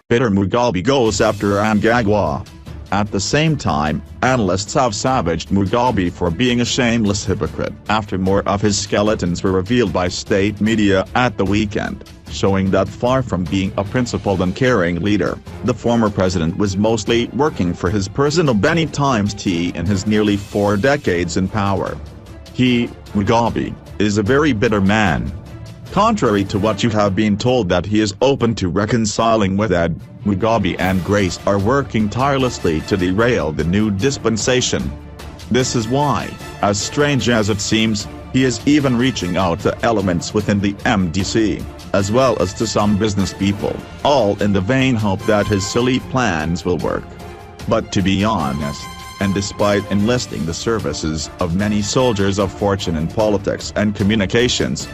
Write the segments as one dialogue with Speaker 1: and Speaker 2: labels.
Speaker 1: Bitter Mugabe goes after Mnangagwa. At the same time, analysts have savaged Mugabe for being a shameless hypocrite after more of his skeletons were revealed by state media at the weekend, showing that far from being a principled and caring leader, the former president was mostly working for his personal bene times T in his nearly 4 decades in power. He, Mugabe, is a very bitter man. Contrary to what you have been told that he is open to reconciling with Ed, Mugabe and Grace are working tirelessly to derail the new dispensation. This is why, as strange as it seems, he is even reaching out to elements within the MDC, as well as to some business people, all in the vain hope that his silly plans will work. But to be honest, and despite enlisting the services of many soldiers of fortune in politics and communications,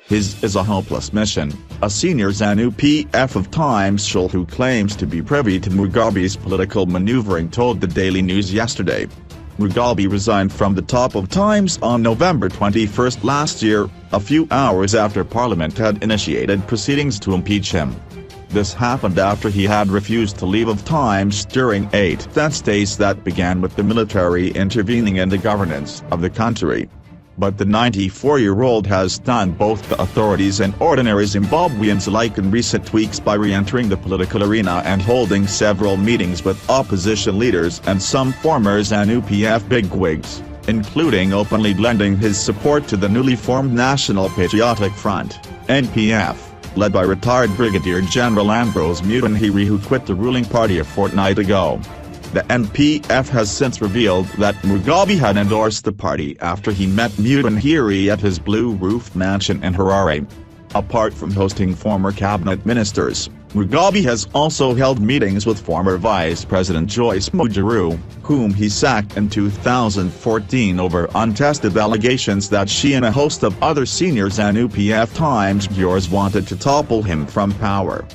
Speaker 1: his is a hopeless mission, a senior ZANU-PF of Times Shul who claims to be privy to Mugabe's political maneuvering told the Daily News yesterday. Mugabe resigned from the top of Times on November 21 last year, a few hours after Parliament had initiated proceedings to impeach him. This happened after he had refused to leave of Times during 8 tense days that began with the military intervening in the governance of the country. But the 94-year-old has stunned both the authorities and ordinary Zimbabweans alike in recent weeks by re-entering the political arena and holding several meetings with opposition leaders and some former ZANU-PF bigwigs, including openly lending his support to the newly formed National Patriotic Front, NPF, led by retired Brigadier General Ambrose Mnangagwa, who quit the ruling party a fortnight ago. The NPF has since revealed that Mugabe had endorsed the party after he met Mnangagwa at his blue-roofed mansion in Harare. Apart from hosting former cabinet ministers, Mugabe has also held meetings with former Vice President Joyce Mujuru, whom he sacked in 2014 over untested allegations that she and a host of other senior ZANU-PF Times viewers wanted to topple him from power.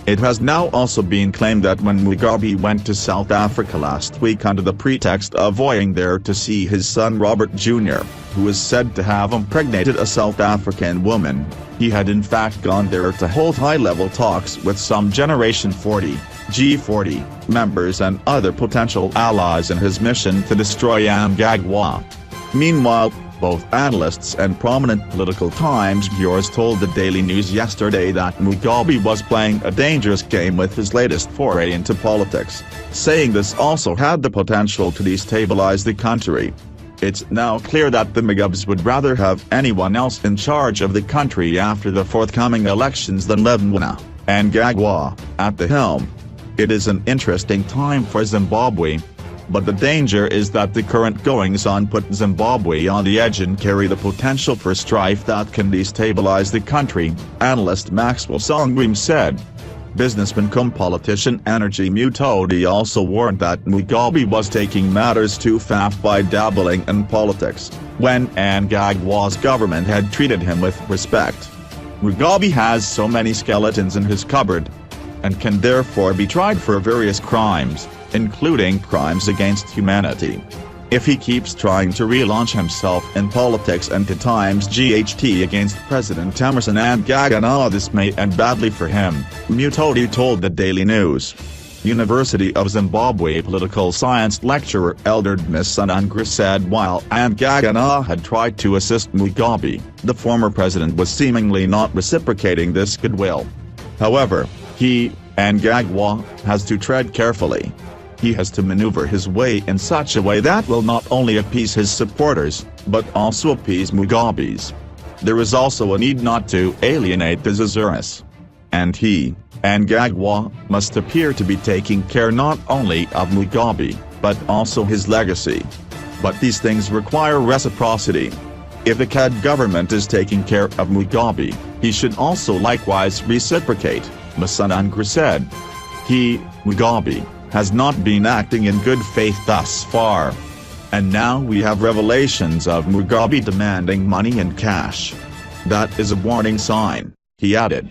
Speaker 1: It has now also been claimed that when Mugabe went to South Africa last week under the pretext of going there to see his son Robert Jr., who is said to have impregnated a South African woman, he had in fact gone there to hold high-level talks with some Generation 40, G40, members and other potential allies in his mission to destroy Mnangagwa. Meanwhile, both analysts and prominent political Times viewers told the Daily News yesterday that Mugabe was playing a dangerous game with his latest foray into politics, saying this also had the potential to destabilize the country. It's now clear that the Mugabes would rather have anyone else in charge of the country after the forthcoming elections than Mnangagwa at the helm. It is an interesting time for Zimbabwe. But the danger is that the current goings-on put Zimbabwe on the edge and carry the potential for strife that can destabilize the country, analyst Maxwell Songwim said. Businessman cum politician Energy Mutodi also warned that Mugabe was taking matters too fast by dabbling in politics, when Mnangagwa's government had treated him with respect. Mugabe has so many skeletons in his cupboard, and can therefore be tried for various crimes, including crimes against humanity. If he keeps trying to relaunch himself in politics and to Times GHT against President Emmerson Mnangagwa, this may end badly for him, Mutodi told the Daily News. University of Zimbabwe political science lecturer Eldred Mnangagwa said while Mnangagwa had tried to assist Mugabe, the former president was seemingly not reciprocating this goodwill. However, he, Mnangagwa, has to tread carefully. He has to maneuver his way in such a way that will not only appease his supporters, but also appease Mugabe's. There is also a need not to alienate the Zazuras. And he, Mnangagwa, must appear to be taking care not only of Mugabe, but also his legacy. But these things require reciprocity. If the CAD government is taking care of Mugabe, he should also likewise reciprocate, Mnangagwa said. He, Mugabe, has not been acting in good faith thus far. And now we have revelations of Mugabe demanding money and cash. That is a warning sign, he added.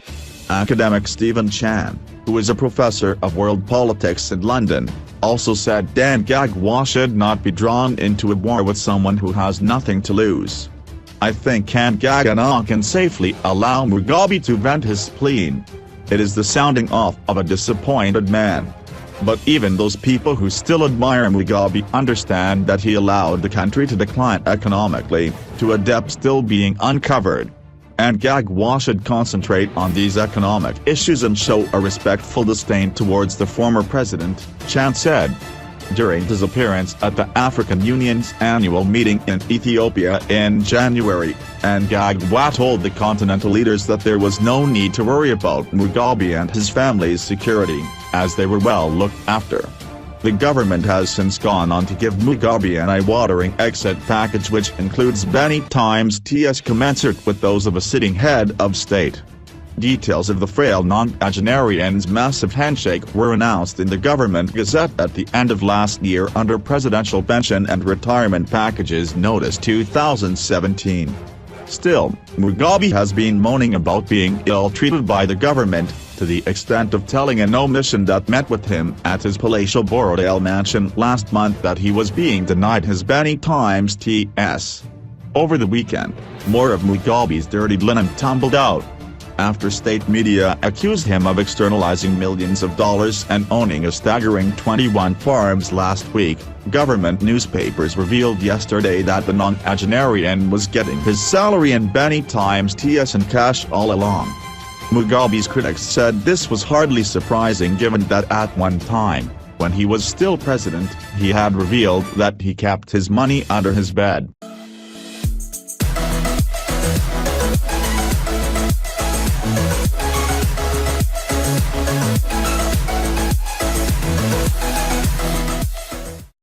Speaker 1: Academic Stephen Chan, who is a professor of world politics in London, also said Mnangagwa should not be drawn into a war with someone who has nothing to lose. I think Mnangagwa can safely allow Mugabe to vent his spleen. It is the sounding off of a disappointed man. But even those people who still admire Mugabe understand that he allowed the country to decline economically, to a depth still being uncovered. Mnangagwa should concentrate on these economic issues and show a respectful disdain towards the former president, Chan said. During his appearance at the African Union's annual meeting in Ethiopia in January, Mnangagwa told the continental leaders that there was no need to worry about Mugabe and his family's security, as they were well looked after. The government has since gone on to give Mugabe an eye-watering exit package which includes bene times ts commensurate with those of a sitting head of state. Details of the frail Mnangagwa's massive handshake were announced in the government gazette at the end of last year under Presidential Pension and Retirement Packages Notice 2017. Still, Mugabe has been moaning about being ill-treated by the government, to the extent of telling an omission that met with him at his palatial Borodale mansion last month that he was being denied his bene times ts. Over the weekend, more of Mugabe's dirty linen tumbled out. After state media accused him of externalizing millions of dollars and owning a staggering 21 farms last week, government newspapers revealed yesterday that the Mnangagwa was getting his salary in bene times ts and cash all along. Mugabe's critics said this was hardly surprising given that at one time, when he was still president, he had revealed that he kept his money under his bed.